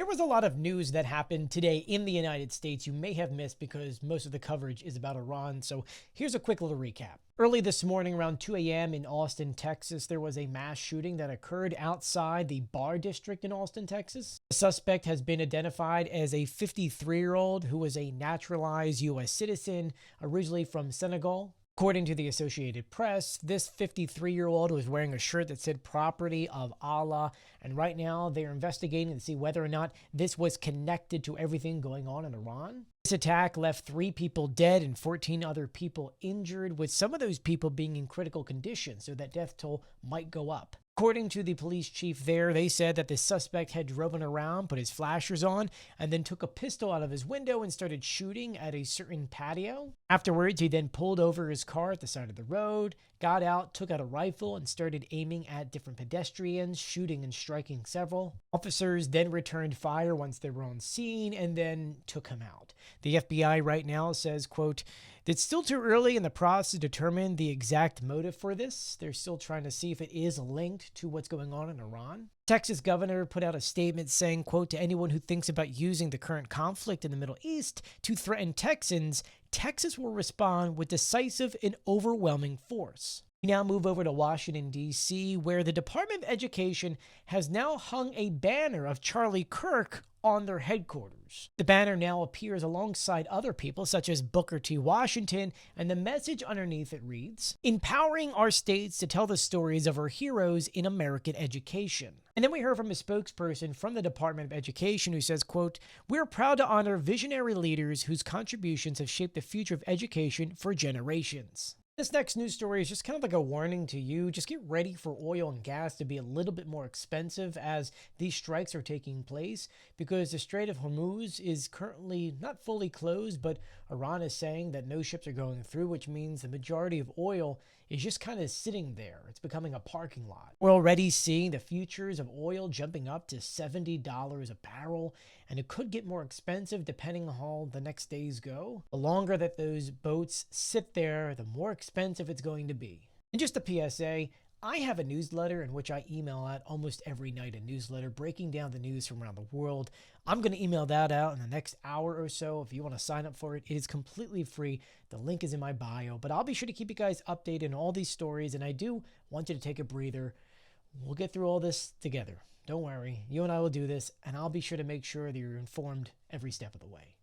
was a lot of news that happened today in the United States you may have missed because most of the coverage is about Iran. So here's a quick little recap. Early this morning, around 2 a.m. in Austin, Texas, there was a mass shooting that occurred outside the Bar District in Austin, Texas. The suspect has been identified as a 53-year-old who was a naturalized U.S. citizen, originally from Senegal. According to the Associated Press, this 53-year-old was wearing a shirt that said "Property of Allah," and right now they're investigating to see whether or not this was connected to everything going on in Iran. This attack left 3 people dead and 14 other people injured, with some of those people being in critical condition, so that death toll might go up. According to the police chief there, they said that the suspect had driven around, put his flashers on, and then took a pistol out of his window and started shooting at a certain patio. Afterwards, he then pulled over his car at the side of the road, got out, took out a rifle, and started aiming at different pedestrians, shooting and striking several. Officers then returned fire once they were on scene and then took him out. The FBI right now says, quote, "It's still too early in the process to determine the exact motive for this. They're still trying to see if it is linked to what's going on in Iran." Texas governor put out a statement saying, quote, "To anyone who thinks about using the current conflict in the Middle East to threaten Texans, Texas will respond with decisive and overwhelming force." We now move over to Washington, D.C., where the Department of Education has now hung a banner of Charlie Kirk on their headquarters. The banner now appears alongside other people such as Booker T. Washington, and the message underneath it reads, "Empowering our states to tell the stories of our heroes in American education." And then we heard from a spokesperson from the Department of Education who says, quote, "We're proud to honor visionary leaders whose contributions have shaped the future of education for generations." This next news story is just kind of like a warning to you. Just get ready for oil and gas to be a little bit more expensive as these strikes are taking place, because the Strait of Hormuz is currently not fully closed, but Iran is saying that no ships are going through, which means the majority of oil is just kind of sitting there. It's becoming a parking lot. We're already seeing the futures of oil jumping up to $70 a barrel, and it could get more expensive depending on how the next days go. The longer that those boats sit there, the more expensive it's going to be. And just a PSA, I have a newsletter in which I email out almost every night, a newsletter breaking down the news from around the world. I'm going to email that out in the next hour or so. If you want to sign up for it, it is completely free. The link is in my bio, but I'll be sure to keep you guys updated on all these stories, and I do want you to take a breather. We'll get through all this together. Don't worry. You and I will do this, and I'll be sure to make sure that you're informed every step of the way.